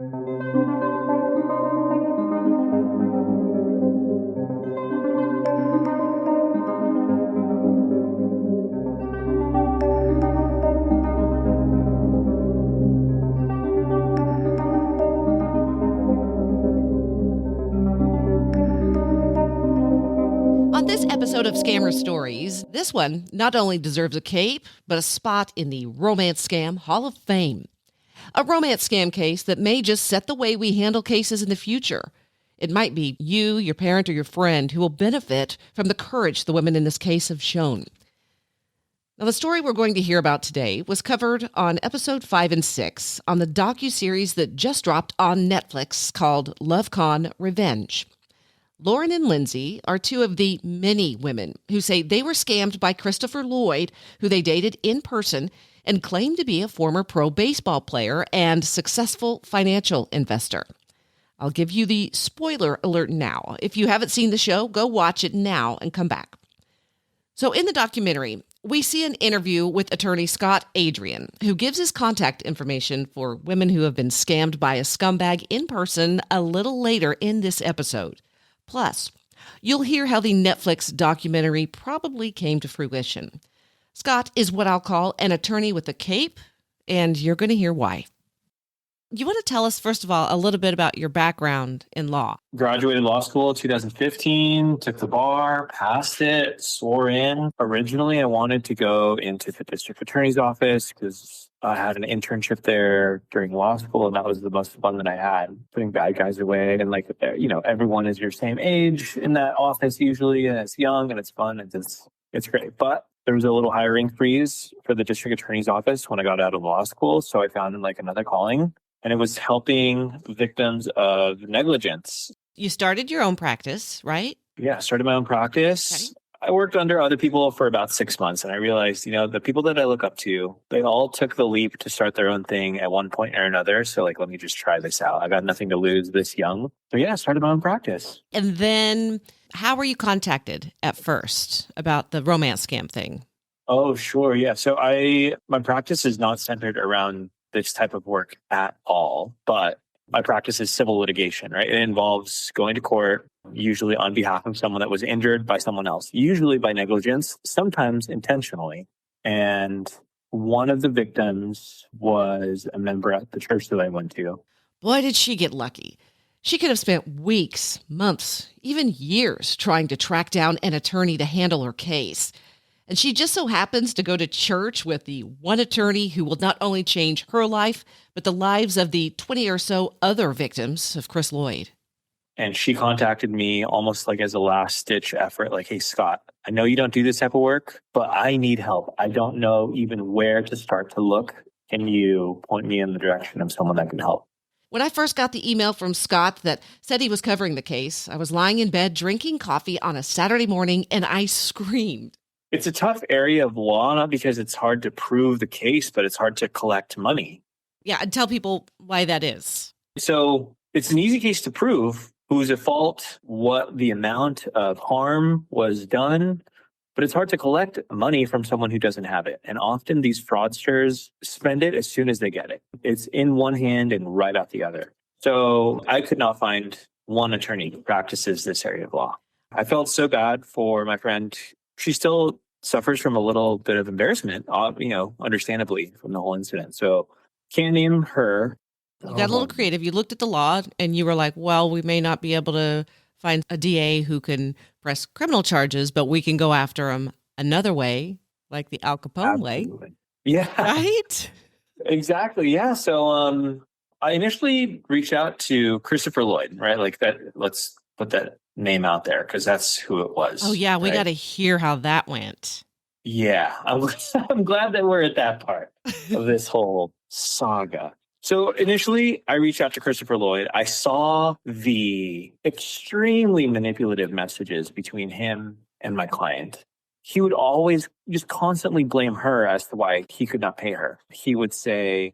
On this episode of Scammer Stories, this one not only deserves a cape, but a spot in the Romance Scam Hall of Fame. A romance scam case that may just set the way we handle cases in the future. It might be you, your parent, or your friend who will benefit from the courage the women in this case have shown. Now, the story we're going to hear about today was covered on episode 5 and 6 on the docuseries that just dropped on Netflix called Love Con Revenge. Lauren and Lindsay are two of the many women who say they were scammed by Christopher Lloyd, who they dated in person and claimed to be a former pro baseball player and successful financial investor. I'll give you the spoiler alert now. If you haven't seen the show, go watch it now and come back. So in the documentary, we see an interview with Attorney Scott Adrian, who gives his contact information for women who have been scammed by a scumbag in person a little later in this episode. Plus, you'll hear how the Netflix documentary probably came to fruition. Scott is what I'll call an attorney with a cape, and you're going to hear why. You want to tell us, first of all, a little bit about your background in law? Graduated law school 2015, took the bar, passed it, swore in. Originally, I wanted to go into the district attorney's office because I had an internship there during law school, and that was the most fun that I had, putting bad guys away. And everyone is your same age in that office usually, and it's young and it's fun and it's great. But there was a little hiring freeze for the district attorney's office when I got out of law school. So I found another calling, and it was helping victims of negligence. You started your own practice, right? Yeah, I started my own practice. Okay. I worked under other people for about 6 months, and I realized, the people that I look up to, they all took the leap to start their own thing at one point or another. So let me just try this out. I got nothing to lose this young. So yeah, I started my own practice. And then how were you contacted at first about the romance scam thing? Oh, sure. Yeah. So my practice is not centered around this type of work at all, but my practice is civil litigation, right? It involves going to court, usually on behalf of someone that was injured by someone else, usually by negligence, sometimes intentionally. And one of the victims was a member at the church that I went to. Boy, did she get lucky. She could have spent weeks, months, even years trying to track down an attorney to handle her case. And she just so happens to go to church with the one attorney who will not only change her life, but the lives of the 20 or so other victims of Chris Lloyd. And she contacted me almost like as a last-ditch effort, like, hey, Scott, I know you don't do this type of work, but I need help. I don't know even where to start to look. Can you point me in the direction of someone that can help? When I first got the email from Scott that said he was covering the case, I was lying in bed drinking coffee on a Saturday morning, and I screamed. It's a tough area of law, not because it's hard to prove the case, but it's hard to collect money. Yeah, and tell people why that is. So it's an easy case to prove who's at fault, what the amount of harm was done, but it's hard to collect money from someone who doesn't have it. And often these fraudsters spend it as soon as they get it. It's in one hand and right out the other. So I could not find one attorney who practices this area of law. I felt so bad for my friend. She still suffers from a little bit of embarrassment, understandably, from the whole incident. So can't name her. You got a little creative. You looked at the law and you were like, well, we may not be able to find a DA who can press criminal charges, but we can go after him another way, like the Al Capone way. Yeah. Right? Exactly. Yeah. So I initially reached out to Christopher Lloyd, right? Like that. Let's put that name out there because that's who it was. Oh, yeah. We right? got to hear how that went. Yeah. I'm glad that we're at that part of this whole saga. So initially, I reached out to Christopher Lloyd. I saw the extremely manipulative messages between him and my client. He would always just constantly blame her as to why he could not pay her. He would say,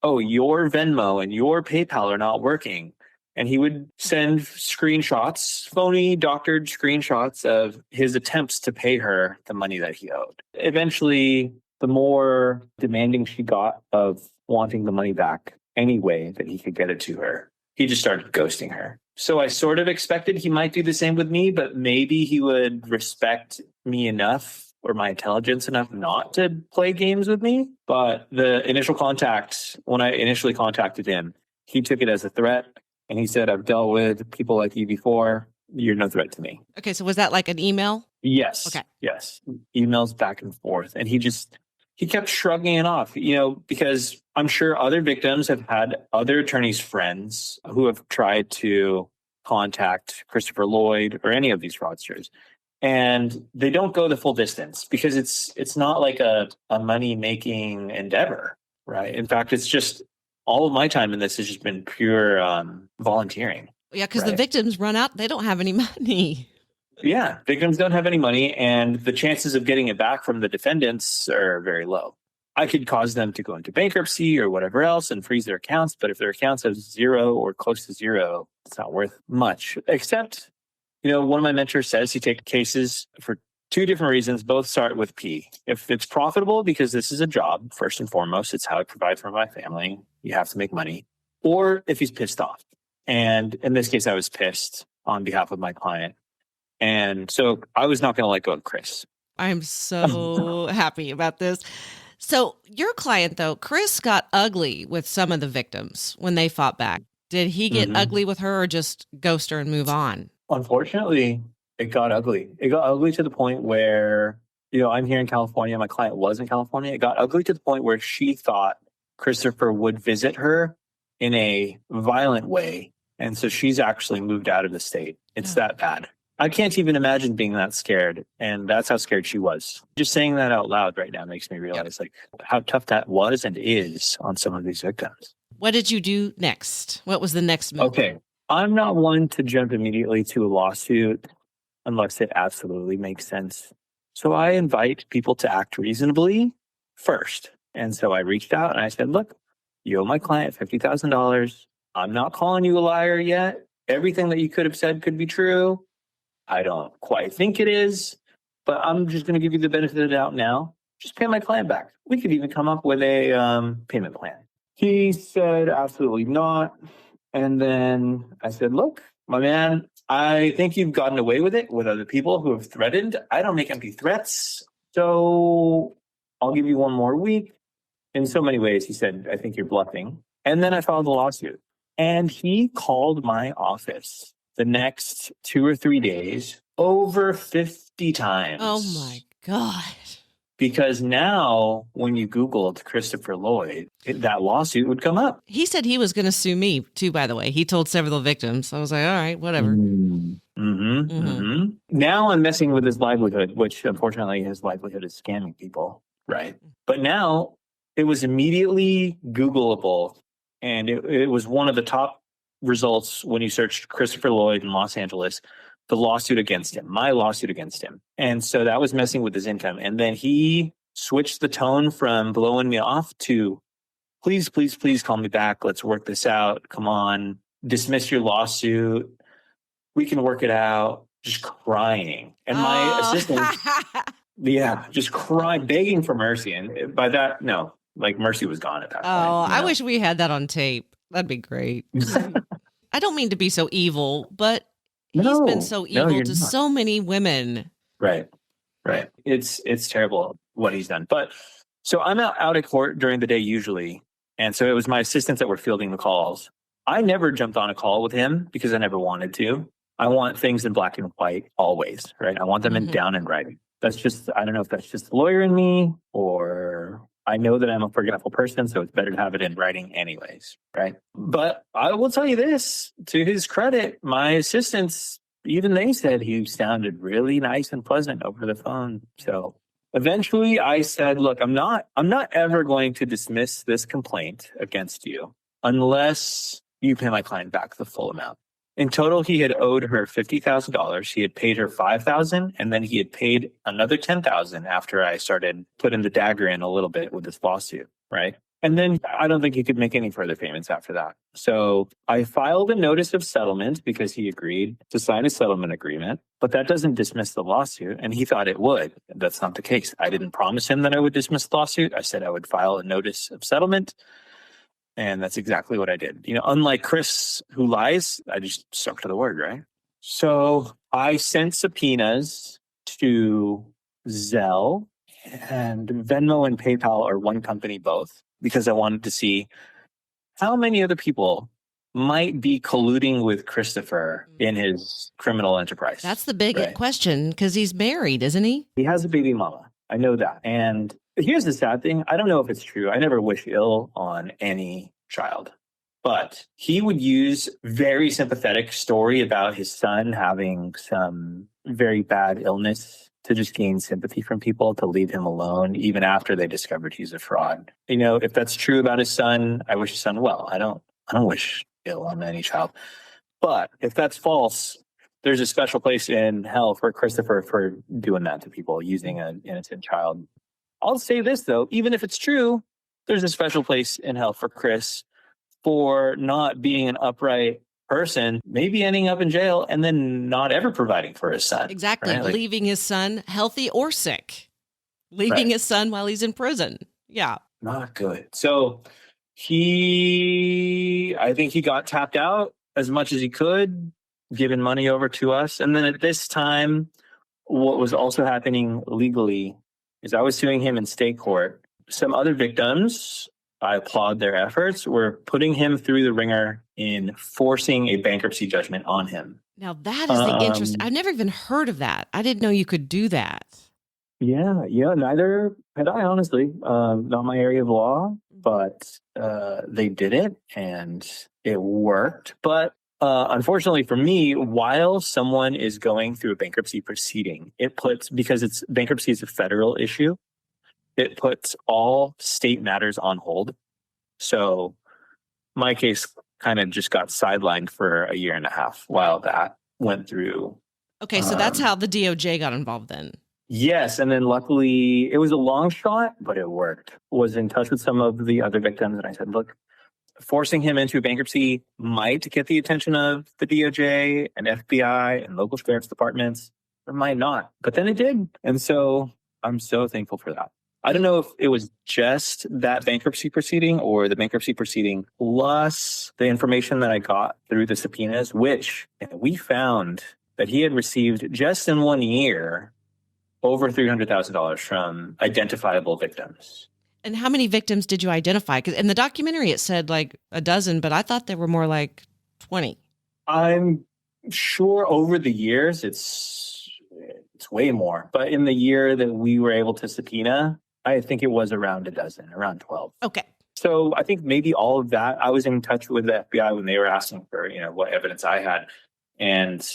oh, your Venmo and your PayPal are not working. And he would send screenshots, phony doctored screenshots of his attempts to pay her the money that he owed. Eventually, the more demanding she got of wanting the money back any way that he could get it to her, he just started ghosting her. So I sort of expected he might do the same with me, but maybe he would respect me enough or my intelligence enough not to play games with me. But the initial contact, when I initially contacted him, he took it as a threat. And he said, I've dealt with people like you before. You're no threat to me. Okay, so was that like an email? Yes. Okay. Yes. Emails back and forth. And he kept shrugging it off, because I'm sure other victims have had other attorneys' friends who have tried to contact Christopher Lloyd or any of these fraudsters. And they don't go the full distance because it's not like a money-making endeavor, right? In fact, it's just all of my time in this has just been pure volunteering. Yeah, because the victims run out. They don't have any money. Yeah, victims don't have any money, and the chances of getting it back from the defendants are very low. I could cause them to go into bankruptcy or whatever else and freeze their accounts, but if their accounts have zero or close to zero, it's not worth much. Except, one of my mentors says he takes cases for two different reasons. Both start with P. If it's profitable, because this is a job, first and foremost, it's how I provide for my family. You have to make money. Or if he's pissed off. And in this case, I was pissed on behalf of my client. And so I was not going to let go of Chris. I'm so happy about this. So your client, though, Chris got ugly with some of the victims when they fought back. Did he get ugly with her or just ghost her and move on? Unfortunately, it got ugly. It got ugly to the point where, I'm here in California. My client was in California. It got ugly to the point where she thought Christopher would visit her in a violent way. And so she's actually moved out of the state. It's that bad. I can't even imagine being that scared. And that's how scared she was. Just saying that out loud right now makes me realize how tough that was and is on some of these victims. What did you do next? What was the next move? Okay. I'm not one to jump immediately to a lawsuit unless it absolutely makes sense. So I invite people to act reasonably first. And so I reached out and I said, look, you owe my client $50,000. I'm not calling you a liar yet. Everything that you could have said could be true. I don't quite think it is, but I'm just going to give you the benefit of the doubt now. Just pay my client back. We could even come up with a payment plan. He said, absolutely not. And then I said, look, my man, I think you've gotten away with it with other people who have threatened. I don't make empty threats. So I'll give you one more week. In so many ways, he said, I think you're bluffing. And then I filed a lawsuit. And he called my office the next 2 or 3 days over 50 times. Oh, my God. Because now when you Googled Christopher Lloyd, that lawsuit would come up. He said he was going to sue me, too, by the way. He told several victims. I was like, all right, whatever. Now I'm messing with his livelihood, which unfortunately his livelihood is scamming people. Right. But now it was immediately Googleable. And it was one of the top results when you searched Christopher Lloyd in Los Angeles, the lawsuit against him, my lawsuit against him. And so that was messing with his income. And then he switched the tone from blowing me off to, please, please, please call me back. Let's work this out. Come on, dismiss your lawsuit. We can work it out. Just crying. And my assistant, just crying, begging for mercy. And by that, no. Mercy was gone at that point. Oh, I wish we had that on tape. That'd be great. I don't mean to be so evil, but he's been so evil to so many women. Right. It's terrible what he's done. But so I'm out at court during the day usually. And so it was my assistants that were fielding the calls. I never jumped on a call with him because I never wanted to. I want things in black and white always, right? I want them down in writing. That's just, I don't know if that's just the lawyer in me or I know that I'm a forgetful person, so it's better to have it in writing anyways, right? But I will tell you this, to his credit, my assistants, even they said he sounded really nice and pleasant over the phone. So eventually I said, look, I'm not ever going to dismiss this complaint against you unless you pay my client back the full amount. In total, he had owed her $50,000. He had paid her $5,000, and then he had paid another $10,000 after I started putting the dagger in a little bit with this lawsuit, right? And then I don't think he could make any further payments after that. So I filed a notice of settlement because he agreed to sign a settlement agreement, but that doesn't dismiss the lawsuit, and he thought it would. That's not the case. I didn't promise him that I would dismiss the lawsuit. I said I would file a notice of settlement. And that's exactly what I did. Unlike Chris, who lies, I just stuck to the word, right? So I sent subpoenas to Zelle, and Venmo and PayPal are one company both, because I wanted to see how many other people might be colluding with Christopher in his criminal enterprise. That's the big question, because he's married, isn't he? He has a baby mama. I know that. And here's the sad thing. I don't know if it's true. I never wish ill on any child. But he would use very sympathetic story about his son having some very bad illness to just gain sympathy from people, to leave him alone, even after they discovered he's a fraud. If that's true about his son, I wish his son well. I don't wish ill on any child. But if that's false, there's a special place in hell for Christopher for doing that to people, using an innocent child. I'll say this, though, even if it's true, there's a special place in hell for Chris for not being an upright person, maybe ending up in jail and then not ever providing for his son. Exactly. Right? Leaving his son healthy or sick. Leaving his son while he's in prison. Yeah. Not good. So I think he got tapped out as much as he could, giving money over to us. And then at this time, what was also happening legally is I was suing him in state court. Some other victims, I applaud their efforts, were putting him through the ringer in forcing a bankruptcy judgment on him. Now that is the interest. I've never even heard of that. I didn't know you could do that. Yeah, neither had I, honestly. Not my area of law, but they did it and it worked. But unfortunately for me, while someone is going through a bankruptcy proceeding, because bankruptcy is a federal issue, it puts all state matters on hold. So my case kind of just got sidelined for a year and a half while that went through. Okay, so that's how the DOJ got involved then. Yes, and then luckily, it was a long shot, but it worked. Was in touch with some of the other victims, and I said, look, forcing him into bankruptcy might get the attention of the DOJ and FBI and local sheriff's departments, or might not. But then it did. And so I'm so thankful for that. I don't know if it was just that bankruptcy proceeding or the bankruptcy proceeding plus the information that I got through the subpoenas, which we found that he had received just in 1 year over $300,000 from identifiable victims. And how many victims did you identify? 'Cause in the documentary, it said like a dozen, but I thought there were more like 20. I'm sure over the years, it's way more. But in the year that we were able to subpoena, I think it was around a dozen, around 12. Okay. So I think maybe all of that, I was in touch with the FBI when they were asking for, what evidence I had. And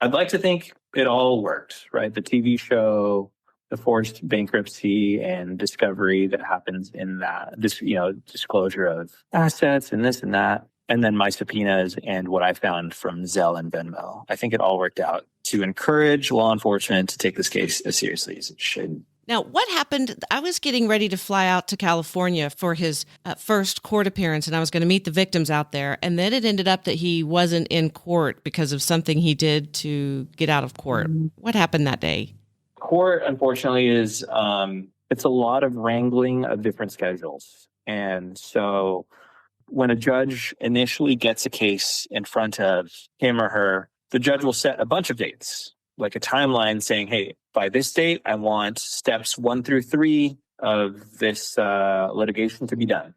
I'd like to think it all worked, right? The TV show, the forced bankruptcy and discovery that happens in that, disclosure of assets and this and that. And then my subpoenas and what I found from Zelle and Venmo. I think it all worked out to encourage law enforcement to take this case as seriously as it should. Now, what happened? I was getting ready to fly out to California for his first court appearance, and I was going to meet the victims out there. And then it ended up that he wasn't in court because of something he did to get out of court. What happened that day? Court, unfortunately, is it's a lot of wrangling of different schedules. And so when a judge initially gets a case in front of him or her, the judge will set a bunch of dates, like a timeline saying, hey, by this date, I want steps 1 through 3 of this litigation to be done.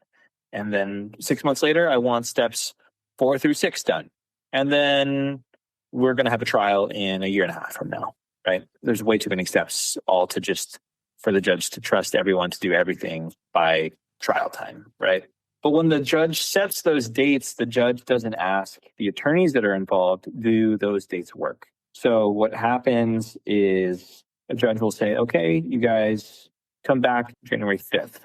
And then 6 months later, I want steps 4 through 6 done. And then we're going to have a trial in a year and a half from now, right? There's way too many steps all to just for the judge to trust everyone to do everything by trial time, right? But when the judge sets those dates, the judge doesn't ask the attorneys that are involved, do those dates work? So what happens is a judge will say, okay, you guys come back January 5th,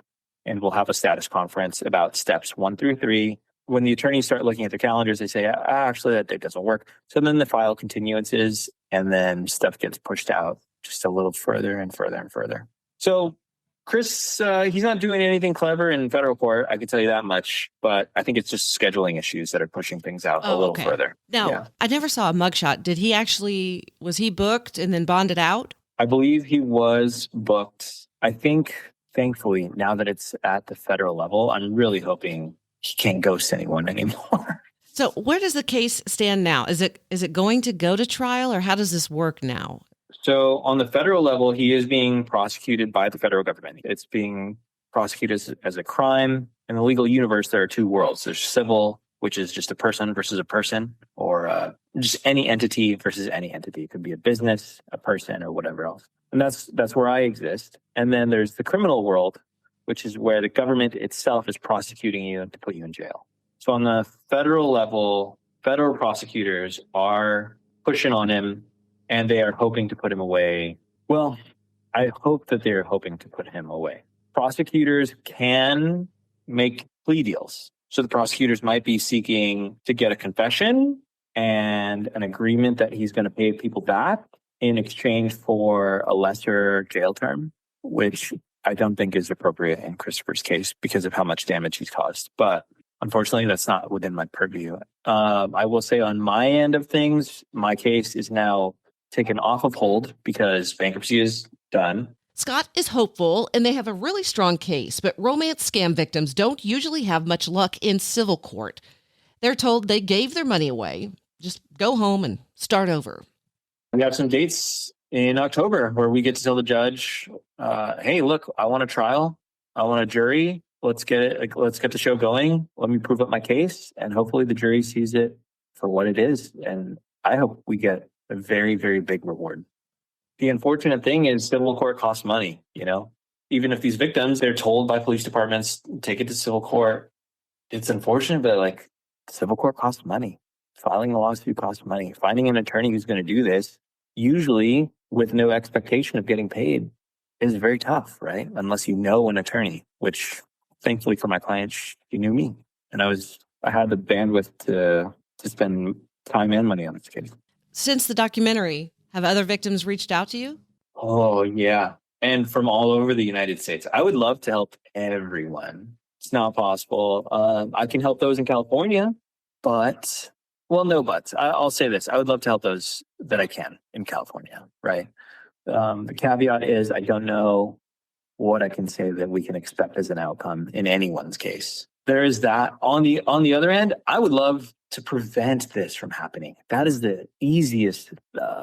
and we'll have a status conference about steps 1 through 3. When the attorneys start looking at their calendars, they say, actually, that date doesn't work. So then the file continuances, and then stuff gets pushed out just a little further and further and further. So Chris, he's not doing anything clever in federal court, I can tell you that much. But I think it's just scheduling issues that are pushing things out a little further. Now, I never saw a mugshot. Was he booked and then bonded out? I believe he was booked. I think, thankfully, now that it's at the federal level, I'm really hoping he can't ghost anyone anymore. So where does the case stand now? Is it going to go to trial, or how does this work now? So on the federal level, he is being prosecuted by the federal government. It's being prosecuted as a crime. In the legal universe, there are two worlds. There's civil, which is just a person versus a person, or just any entity versus any entity. It could be a business, a person, or whatever else. And that's where I exist. And then there's the criminal world, which is where the government itself is prosecuting you to put you in jail. So on the federal level, federal prosecutors are pushing on him, and they are hoping to put him away. Well, I hope that they're hoping to put him away. Prosecutors can make plea deals. So the prosecutors might be seeking to get a confession and an agreement that he's going to pay people back in exchange for a lesser jail term, which I don't think is appropriate in Christopher's case because of how much damage he's caused. But unfortunately, that's not within my purview. I will say on my end of things, my case is now taken off of hold because bankruptcy is done. Scott is hopeful, and they have a really strong case, but romance scam victims don't usually have much luck in civil court. They're told they gave their money away. Just go home and start over. We have some dates in October where we get to tell the judge, hey, look, I want a trial. I want a jury. Let's get it. Let's get the show going. Let me prove up my case. And hopefully the jury sees it for what it is. And I hope we get a very, very big reward. The unfortunate thing is civil court costs money, even if these victims, they're told by police departments, take it to civil court. It's unfortunate, but civil court costs money. Filing a lawsuit costs money. Finding an attorney who's going to do this, usually with no expectation of getting paid, is very tough, right? Unless you know an attorney, which thankfully for my client, she knew me. And I had the bandwidth to spend time and money on this case. Since the documentary, have other victims reached out to you? Oh, yeah. And from all over the United States. I would love to help everyone. It's not possible. I can help those in California, but, well, no buts. I'll say this. I would love to help those that I can in California, right? The caveat is I don't know what I can say that we can expect as an outcome in anyone's case. There is that. On the other end, I would love to prevent this from happening. That is the easiest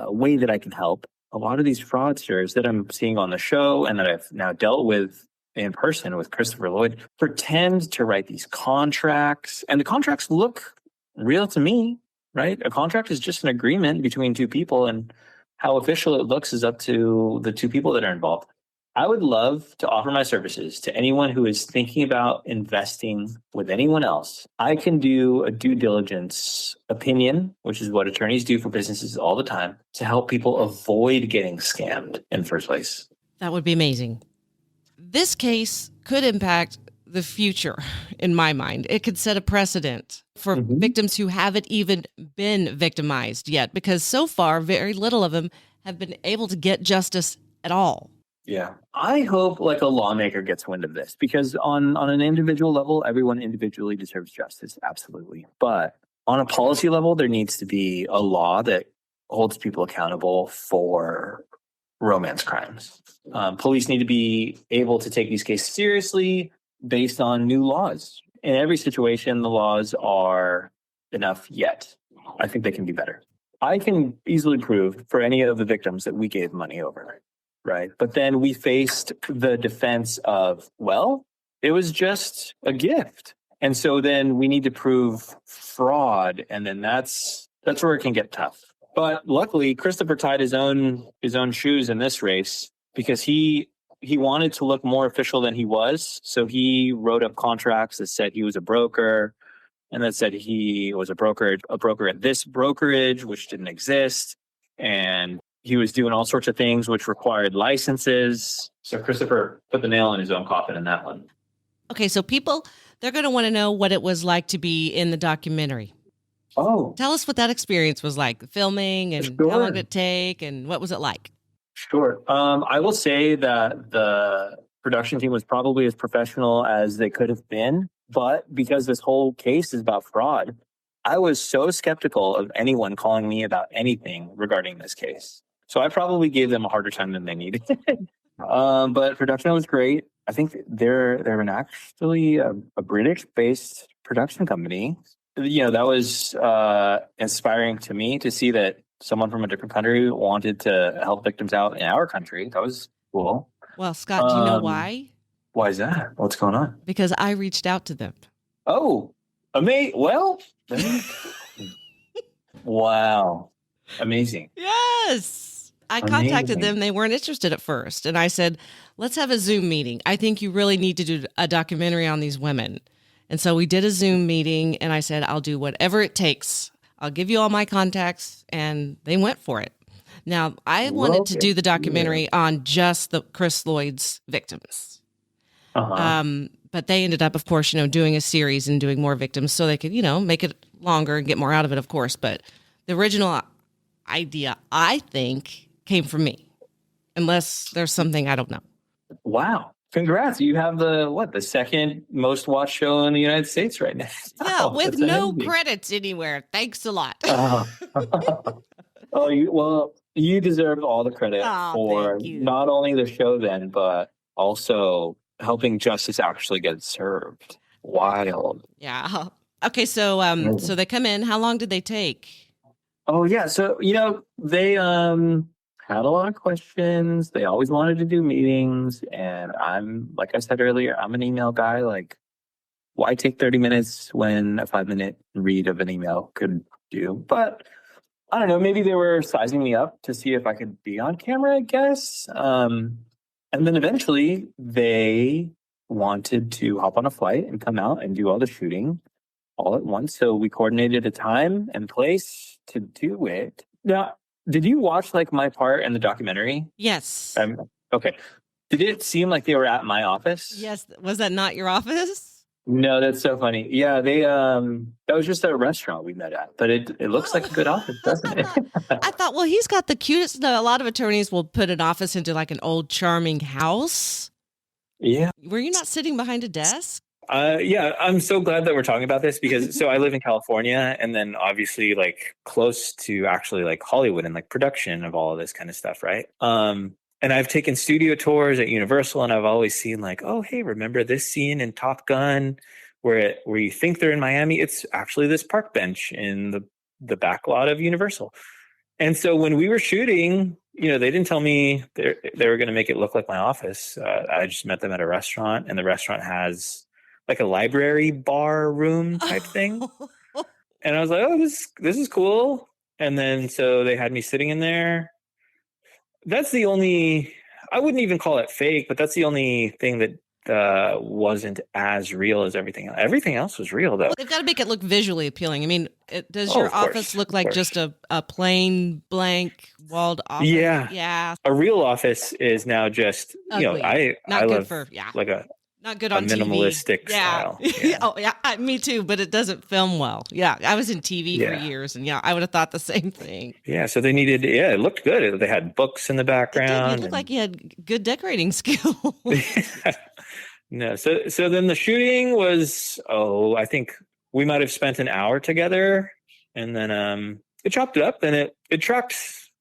way that I can help. A lot of these fraudsters that I'm seeing on the show and that I've now dealt with in person with Christopher Lloyd pretend to write these contracts, and the contracts look real to me, right? A contract is just an agreement between two people, and how official it looks is up to the two people that are involved. I would love to offer my services to anyone who is thinking about investing with anyone else. I can do a due diligence opinion, which is what attorneys do for businesses all the time, to help people avoid getting scammed in the first place. That would be amazing. This case could impact the future, in my mind. It could set a precedent for victims who haven't even been victimized yet, because so far, very little of them have been able to get justice at all. Yeah. I hope a lawmaker gets wind of this, because on an individual level, everyone individually deserves justice. Absolutely. But on a policy level, there needs to be a law that holds people accountable for romance crimes. Police need to be able to take these cases seriously based on new laws. In every situation, the laws are enough yet. I think they can be better. I can easily prove for any of the victims that we gave money over. Right. But then we faced the defense of, well, it was just a gift. And so then we need to prove fraud. And then that's where it can get tough. But luckily, Christopher tied his own shoes in this race because he wanted to look more official than he was. So he wrote up contracts that said he was a broker, and that said he was a broker at this brokerage, which didn't exist. And he was doing all sorts of things which required licenses. So Christopher put the nail in his own coffin in that one. Okay, so people, they're going to want to know what it was like to be in the documentary. Oh. Tell us what that experience was like, the filming, and Sure. how long did it take, and what was it like? Sure. I will say that the production team was probably as professional as they could have been. But because this whole case is about fraud, I was so skeptical of anyone calling me about anything regarding this case. So I probably gave them a harder time than they needed. But production was great. I think they're actually a British-based production company. That was inspiring to me to see that someone from a different country wanted to help victims out in our country. That was cool. Well, Scott, do you know why? Why is that? What's going on? Because I reached out to them. Oh, well, wow. Amazing. Yes. I contacted them. They weren't interested at first. And I said, let's have a Zoom meeting. I think you really need to do a documentary on these women. And so we did a Zoom meeting, and I said, I'll do whatever it takes. I'll give you all my contacts. And they went for it. Now, I wanted to do the documentary on just the Chris Lloyd's victims. But they ended up, of course, doing a series and doing more victims so they could, make it longer and get more out of it, of course. But the original idea, I think, came from me, unless there's something I don't know. Wow. Congrats. You have the second most watched show in the United States right now. Yeah, with no credits anywhere. Thanks a lot. You deserve all the credit for not only the show then, but also helping justice actually get served. Wild. Yeah. Okay, so so they come in. How long did they take? Oh yeah, so they had a lot of questions. They always wanted to do meetings, and I'm, like I said earlier, I'm an email guy. Like, why take 30 minutes when a 5-minute read of an email could do? But I don't know, maybe they were sizing me up to see if I could be on camera, I guess. And then eventually they wanted to hop on a flight and come out and do all the shooting all at once. So we coordinated a time and place to do it. Now, did you watch my part in the documentary? Yes. Okay. Did it seem like they were at my office? Yes. Was that not your office? No, that's so funny. Yeah, they that was just a restaurant we met at, but it looks like a good office, doesn't it? I thought, well, he's got the cutest. A lot of attorneys will put an office into an old charming house. Yeah. Were you not sitting behind a desk? Yeah, I'm so glad that we're talking about this because so I live in California, and then obviously close to actually Hollywood and production of all of this kind of stuff, right? And I've taken studio tours at Universal, and I've always seen oh, hey, remember this scene in Top Gun where you think they're in Miami? It's actually this park bench in the back lot of Universal. And so when we were shooting, they didn't tell me they were going to make it look like my office. I just met them at a restaurant, and the restaurant has a library bar room type thing. And I was like, oh, this is cool. And then so they had me sitting in there. That's the only, I wouldn't even call it fake, but that's the only thing that wasn't as real as everything else. Everything else was real, though. Well, they've got to make it look visually appealing. I mean, does your office look like just a plain blank walled office? Yeah. A real office is now just, ugly. I love not good on minimalistic TV. style. Yeah. Oh, yeah. Me too, but it doesn't film well. Yeah. I was in TV for years, and I would have thought the same thing. Yeah. So they needed, it looked good. They had books in the background. It looked like you had good decorating skills. No. So then the shooting was, I think we might have spent an hour together, and then it chopped it up, and it tracked.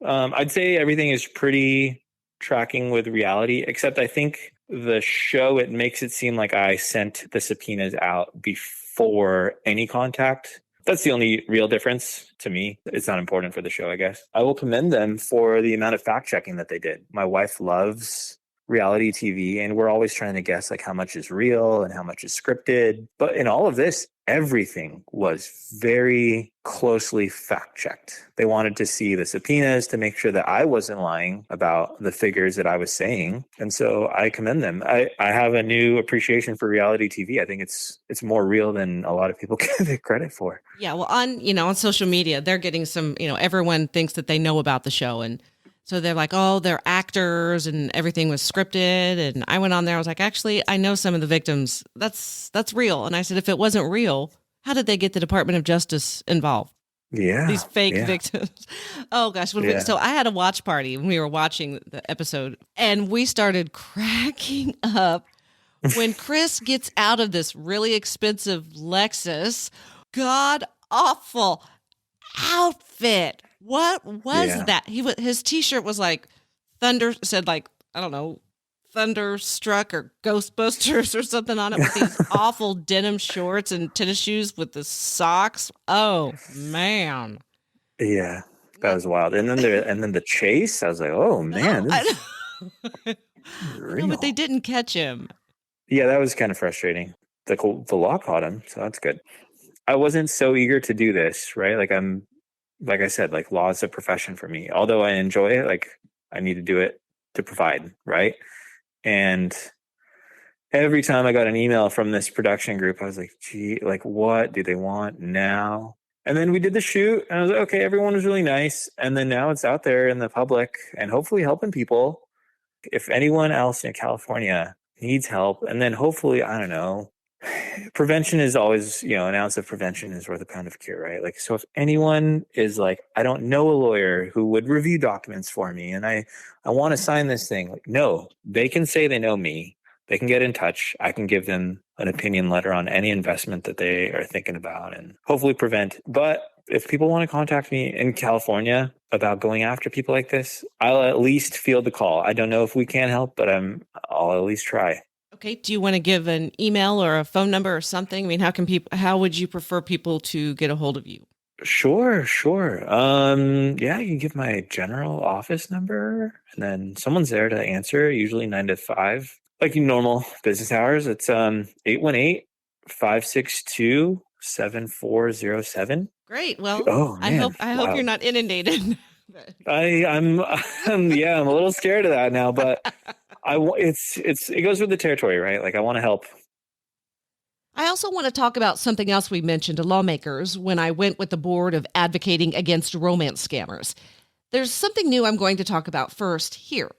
I'd say everything is pretty tracking with reality, except I think the show, it makes it seem like I sent the subpoenas out before any contact. That's the only real difference to me. It's not important for the show, I guess. I will commend them for the amount of fact checking that they did. My wife loves reality TV, and we're always trying to guess how much is real and how much is scripted. But in all of this, everything was very closely fact checked. They wanted to see the subpoenas to make sure that I wasn't lying about the figures that I was saying. And so I commend them. I have a new appreciation for reality TV. I think it's more real than a lot of people give it credit for. Yeah. Well, on social media, they're getting some, everyone thinks that they know about the show. And so they're like, oh, they're actors and everything was scripted. And I went on there. I was like, actually, I know some of the victims. That's real. And I said, if it wasn't real, how did they get the Department of Justice involved? Yeah. These fake victims. Oh, gosh. So I had a watch party when we were watching the episode, and we started cracking up when Chris gets out of this really expensive Lexus, god awful outfit. What was that? His T-shirt was said I don't know, Thunderstruck or Ghostbusters or something on it with these awful denim shorts and tennis shoes with the socks. Oh man. Yeah, that was wild. And then the chase, I was like, oh No, man, I this know. is I know, but they real. didn't catch him. Yeah, that was kind of frustrating. The law caught him, so that's good. I wasn't so eager to do this, right? Like I said, like law is a profession for me. Although I enjoy it, like I need to do it to provide, right? And every time I got an email from this production group, I was like, gee, like what do they want now? And then we did the shoot and I was like, okay, everyone was really nice. And then now it's out there in the public and hopefully helping people. If anyone else in California needs help, and then hopefully, I don't know, prevention is always, an ounce of prevention is worth a pound of cure, right? Like, so if anyone is like, I don't know a lawyer who would review documents for me and I want to sign this thing, like, no, they can say they know me. They can get in touch. I can give them an opinion letter on any investment that they are thinking about and hopefully prevent. But if people want to contact me in California about going after people like this, I'll at least field the call. I don't know if we can help, but I'll at least try. Okay. Do you want to give an email or a phone number or something? I mean, how would you prefer people to get a hold of you? Sure, sure. Yeah, you can give my general office number and then someone's there to answer, usually 9 to 5, like normal business hours. It's 818-562-7407. Great. Well, Oh man, I hope you're wow. not inundated. Yeah, I'm a little scared of that now, but it goes with the territory, right? Like I want to help. I also want to talk about something else we mentioned to lawmakers when I went with the board of advocating against romance scammers. There's something new I'm going to talk about first here.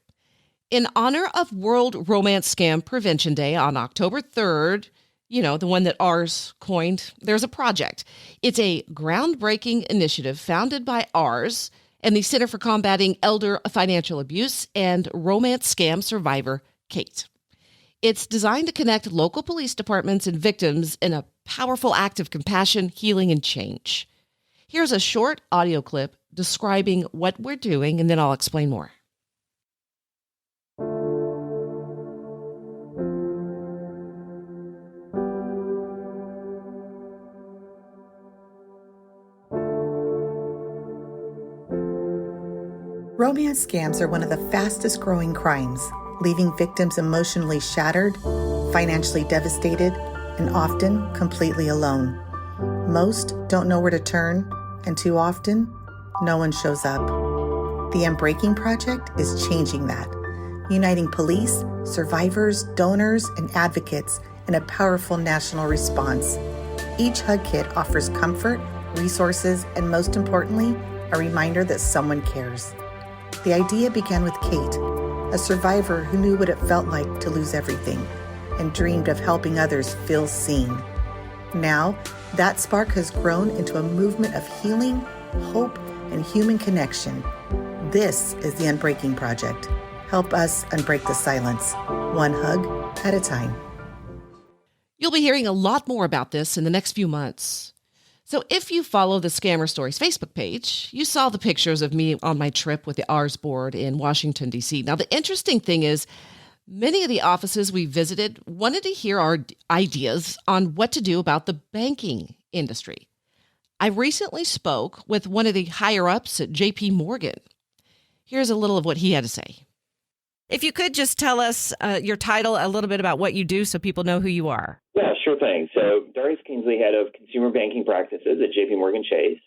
In honor of World Romance Scam Prevention Day on October 3rd, the one that ours coined, there's a project. It's a groundbreaking initiative founded by ours and the Center for Combating Elder Financial Abuse and Romance Scam Survivor, Kate. It's designed to connect local police departments and victims in a powerful act of compassion, healing, and change. Here's a short audio clip describing what we're doing, and then I'll explain more. Romance scams are one of the fastest growing crimes, leaving victims emotionally shattered, financially devastated, and often completely alone. Most don't know where to turn, and too often, no one shows up. The Unbreaking Project is changing that, uniting police, survivors, donors, and advocates in a powerful national response. Each hug kit offers comfort, resources, and most importantly, a reminder that someone cares. The idea began with Kate, a survivor who knew what it felt like to lose everything and dreamed of helping others feel seen. Now, that spark has grown into a movement of healing, hope, and human connection. This is the Unbreaking Project. Help us unbreak the silence, one hug at a time. You'll be hearing a lot more about this in the next few months. So if you follow the Scammer Stories Facebook page, you saw the pictures of me on my trip with the R's board in Washington, D.C. Now, the interesting thing is many of the offices we visited wanted to hear our ideas on what to do about the banking industry. I recently spoke with one of the higher-ups at J.P. Morgan. Here's a little of what he had to say. If you could just tell us your title, a little bit about what you do so people know who you are. Yeah, sure thing. So Darius Kingsley, head of consumer banking practices at JP Morgan Chase.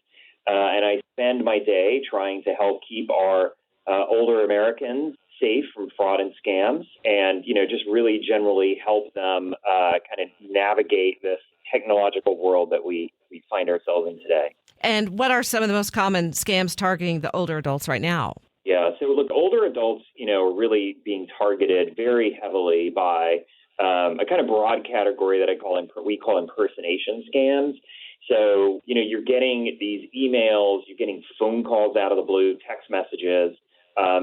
And I spend my day trying to help keep our older Americans safe from fraud and scams and, just really generally help them kind of navigate this technological world that we find ourselves in today. And what are some of the most common scams targeting the older adults right now? Yeah, so look, older adults, are really being targeted very heavily by a kind of broad category that we call impersonation scams. So, you're getting these emails, you're getting phone calls out of the blue, text messages,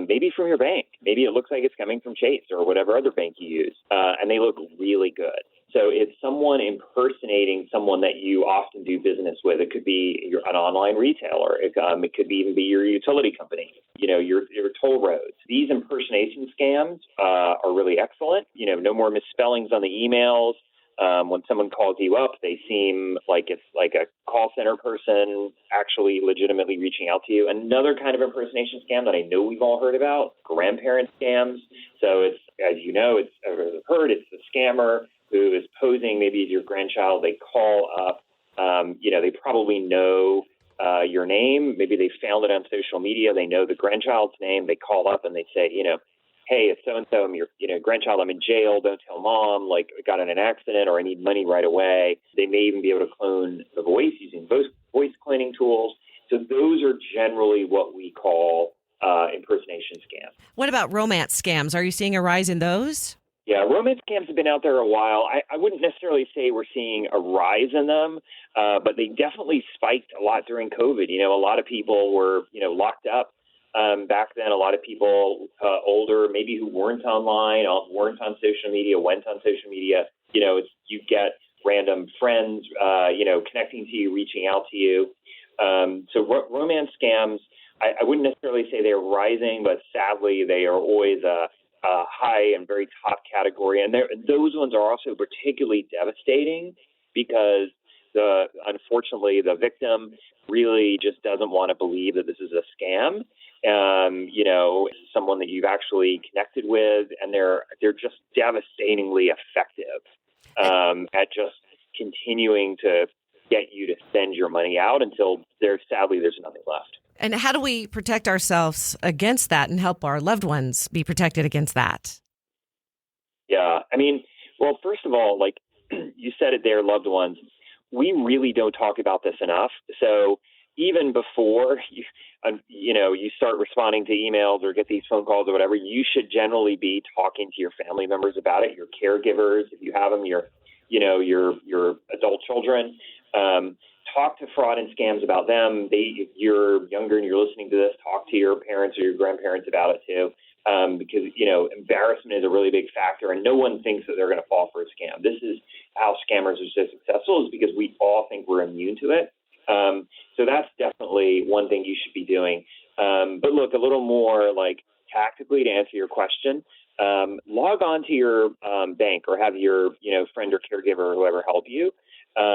maybe from your bank. Maybe it looks like it's coming from Chase or whatever other bank you use, and they look really good. So it's someone impersonating someone that you often do business with. It could be an online retailer. It could even be your utility company, your toll roads. these impersonation scams are really excellent. No more misspellings on the emails. When someone calls you up, they seem like it's like a call center person actually legitimately reaching out to you. Another kind of impersonation scam that I know we've all heard about, grandparent scams. So it's, as you know, it's the scammer who is posing maybe as your grandchild. They call up, they probably know your name. Maybe they found it on social media. They know the grandchild's name. They call up and they say, hey, it's so-and-so, I'm your grandchild, I'm in jail, don't tell mom, like I got in an accident or I need money right away. They may even be able to clone the voice using voice cloning tools. So those are generally what we call impersonation scams. What about romance scams? Are you seeing a rise in those? Yeah, romance scams have been out there a while. I wouldn't necessarily say we're seeing a rise in them, but they definitely spiked a lot during COVID. A lot of people were, locked up. Back then, a lot of people older, maybe who weren't online, weren't on social media, went on social media. You get random friends, connecting to you, reaching out to you. So romance scams, I wouldn't necessarily say they're rising, but sadly, they are always a high and very top category. And those ones are also particularly devastating because unfortunately, the victim really just doesn't want to believe that this is a scam. Someone that you've actually connected with, and they're just devastatingly effective at just continuing to get you to send your money out until there's nothing left. And how do we protect ourselves against that and help our loved ones be protected against that? Yeah, well, first of all, like you said it there, loved ones, we really don't talk about this enough. So even before you start responding to emails or get these phone calls or whatever, you should generally be talking to your family members about it, your caregivers, if you have them, your adult children. Talk to fraud and scams about them. If you're younger and you're listening to this, talk to your parents or your grandparents about it too, because embarrassment is a really big factor, and no one thinks that they're going to fall for a scam. This is how scammers are so successful, is because we all think we're immune to it. So that's definitely one thing you should be doing. But look, a little more like tactically to answer your question, log on to your bank or have your friend or caregiver or whoever help you.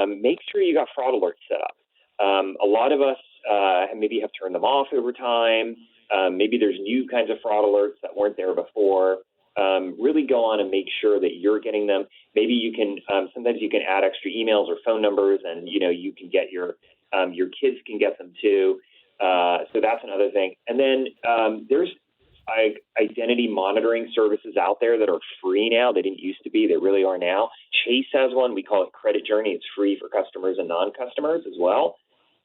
Make sure you got fraud alerts set up. A lot of us maybe have turned them off over time. Maybe there's new kinds of fraud alerts that weren't there before. Really go on and make sure that you're getting them. Maybe you can, sometimes you can add extra emails or phone numbers, and you can get your kids can get them too. So that's another thing. And then there's identity monitoring services out there that are free now. They didn't used to be. They really are now. Chase has one. We call it Credit Journey. It's free for customers and non-customers as well.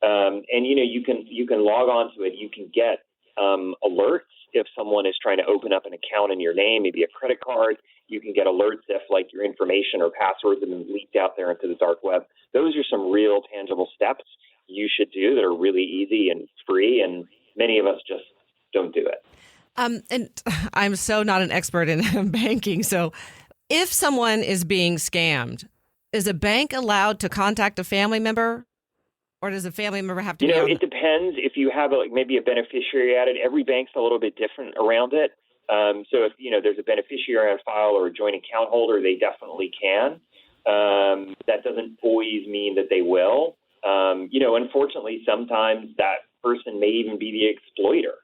And you can log on to it. You can get alerts if someone is trying to open up an account in your name, maybe a credit card. You can get alerts if like your information or passwords have been leaked out there into the dark web. Those are some real tangible steps you should do that are really easy and free, and many of us just don't do it. And I'm so not an expert in banking. So if someone is being scammed, is a bank allowed to contact a family member, or does a family member have to be on? It depends. If you have maybe a beneficiary added, every bank's a little bit different around it. So if, there's a beneficiary on file or a joint account holder, they definitely can. That doesn't always mean that they will. Unfortunately, sometimes that person may even be the exploiter.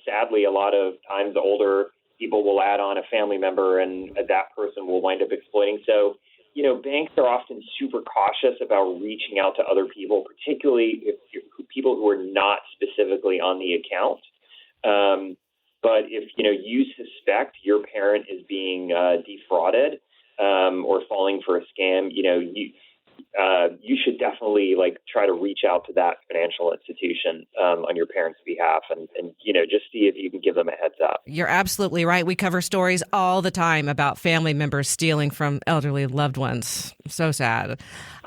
Sadly, a lot of times the older people will add on a family member and that person will wind up exploiting. So, banks are often super cautious about reaching out to other people, particularly if people who are not specifically on the account. But if, you suspect your parent is being defrauded or falling for a scam, you should definitely try to reach out to that financial institution on your parents' behalf and just see if you can give them a heads up. You're absolutely right. We cover stories all the time about family members stealing from elderly loved ones. So sad.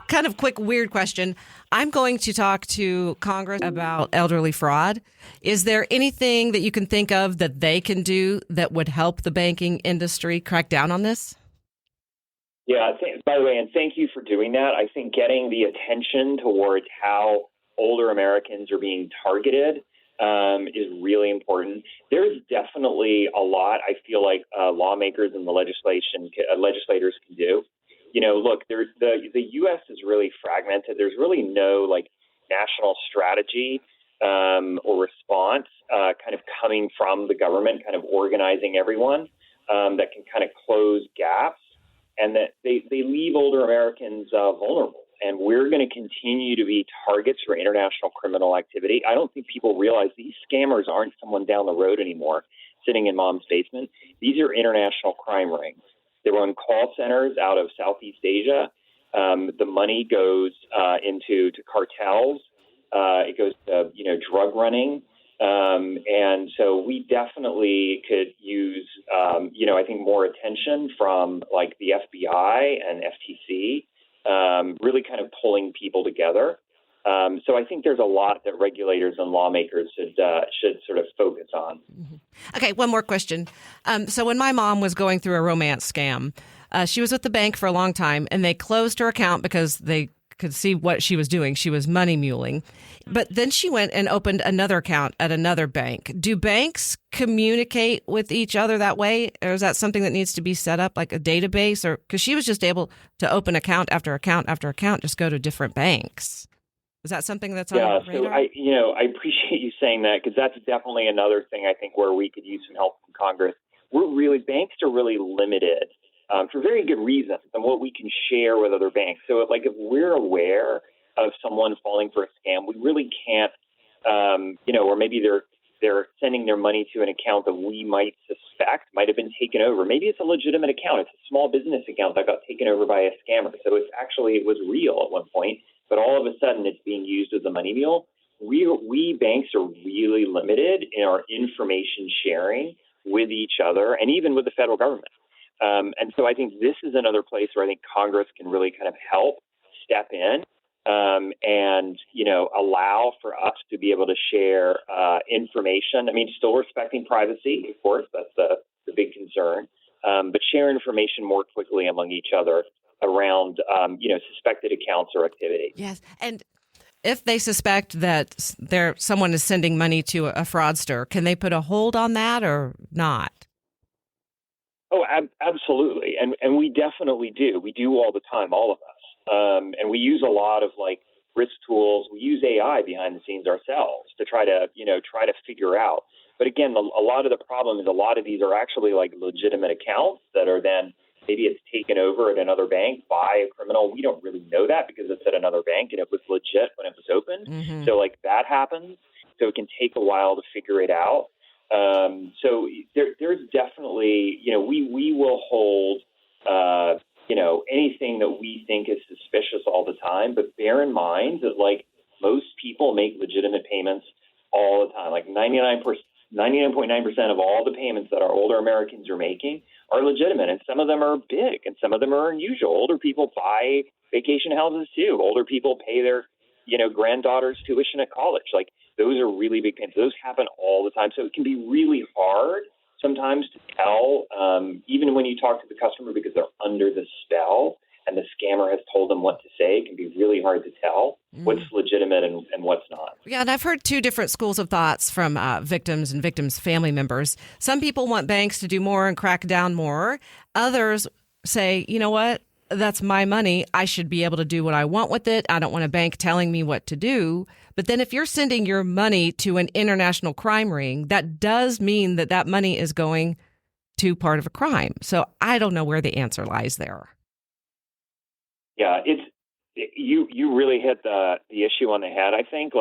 Kind of quick, weird question. I'm going to talk to Congress about elderly fraud. Is there anything that you can think of that they can do that would help the banking industry crack down on this? Yeah, by the way, and thank you for doing that. I think getting the attention towards how older Americans are being targeted is really important. There's definitely a lot I feel like lawmakers and the legislators can do. Look, the U.S. is really fragmented. There's really no national strategy or response kind of coming from the government, kind of organizing everyone that can kind of close gaps, and that they leave older Americans vulnerable. And we're going to continue to be targets for international criminal activity. I don't think people realize these scammers aren't someone down the road anymore sitting in mom's basement. These are international crime rings. They run call centers out of Southeast Asia. The money goes into cartels. It goes to drug running. And so we definitely could use, I think more attention from the FBI and FTC, really kind of pulling people together. So I think there's a lot that regulators and lawmakers should sort of focus on. Mm-hmm. Okay, one more question. So when my mom was going through a romance scam, she was with the bank for a long time, and they closed her account because they could see what she was doing. She was money muling. But then she went and opened another account at another bank. Do banks communicate with each other that way? Or is that something that needs to be set up, like a database? Or because she was just able to open account after account after account, just go to different banks. Is that something that's on your radar? So I appreciate you saying that, because that's definitely another thing I think where we could use some help from Congress. Banks are really limited for very good reasons on what we can share with other banks. So if we're aware of someone falling for a scam, we really can't, or maybe they're sending their money to an account that we might suspect might have been taken over. Maybe it's a legitimate account. It's a small business account that got taken over by a scammer. So it was real at one point, but all of a sudden it's being used as a money mule. We banks are really limited in our information sharing with each other and even with the federal government. And so I think this is another place where I think Congress can really kind of help step in and, allow for us to be able to share information. I mean, still respecting privacy, of course, that's the big concern, but share information more quickly among each other around, suspected accounts or activity. Yes. And if they suspect that someone is sending money to a fraudster, can they put a hold on that or not? Oh, absolutely. And we definitely do. We do all the time, all of us. And we use a lot of risk tools. We use AI behind the scenes ourselves to try to figure out. But again, a lot of the problem is a lot of these are actually legitimate accounts that are then maybe it's taken over at another bank by a criminal. We don't really know that because it's at another bank and it was legit when it was opened. Mm-hmm. So that happens. So it can take a while to figure it out. So there's definitely, we will hold, anything that we think is suspicious all the time. But bear in mind that most people make legitimate payments all the time. 99.9% of all the payments that our older Americans are making are legitimate. And some of them are big and some of them are unusual. Older people buy vacation houses too. Older people pay their, granddaughter's tuition at college. Those are really big payments. Those happen all the time. So it can be really hard sometimes to tell, even when you talk to the customer because they're under the spell and the scammer has told them what to say. It can be really hard to tell what's legitimate and what's not. Yeah, and I've heard two different schools of thoughts from victims and victims' family members. Some people want banks to do more and crack down more. Others say, you know what? That's my money. I should be able to do what I want with it. I don't want a bank telling me what to do. But then if you're sending your money to an international crime ring, that does mean that money is going to part of a crime. So I don't know where the answer lies there. Yeah, you really hit the issue on the head. I think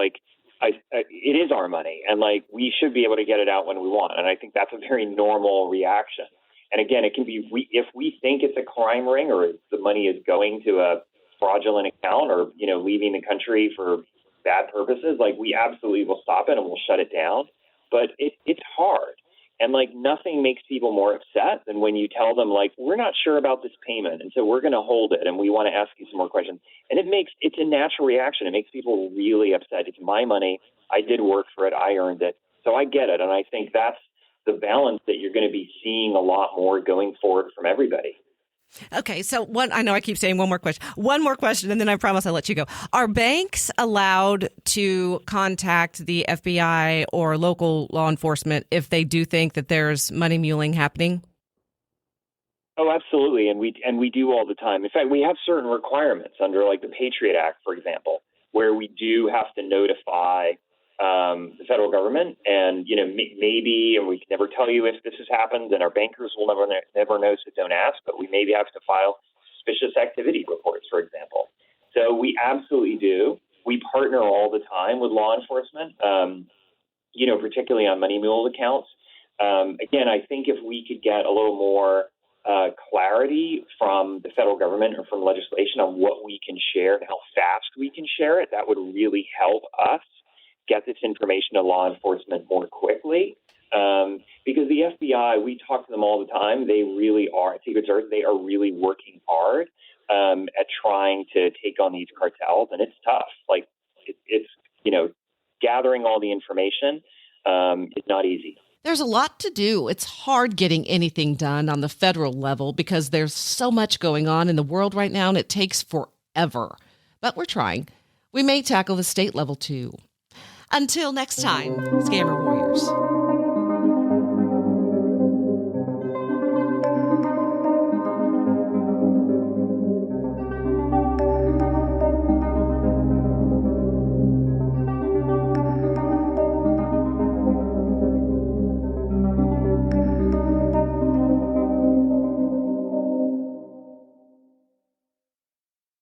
it is our money and we should be able to get it out when we want. And I think that's a very normal reaction. And again, it can be if we think it's a crime ring or the money is going to a fraudulent account or, leaving the country for bad purposes, we absolutely will stop it and we'll shut it down. But it's hard. And nothing makes people more upset than when you tell them we're not sure about this payment. And so we're going to hold it and we want to ask you some more questions. And it's a natural reaction. It makes people really upset. It's my money. I did work for it. I earned it. So I get it. And I think that's the balance that you're going to be seeing a lot more going forward from everybody. Okay, so I know I keep saying one more question. One more question, and then I promise I'll let you go. Are banks allowed to contact the FBI or local law enforcement if they do think that there's money muling happening? Oh, absolutely, and we do all the time. In fact, we have certain requirements under like the Patriot Act, for example, where we do have to notify the federal government, and maybe, and we can never tell you if this has happened, and our bankers will never know, so don't ask. But we maybe have to file suspicious activity reports, for example. So we absolutely do. We partner all the time with law enforcement, particularly on money mule accounts. Again, I think if we could get a little more clarity from the federal government or from legislation on what we can share and how fast we can share it, that would really help us get this information to law enforcement more quickly. Because the FBI, we talk to them all the time. They really are, Secret Service, they are really working hard at trying to take on these cartels, and it's tough. Like it's gathering all the information is not easy. There's a lot to do. It's hard getting anything done on the federal level because there's so much going on in the world right now, and it takes forever. But we're trying. We may tackle the state level too. Until next time, Scammer Warriors.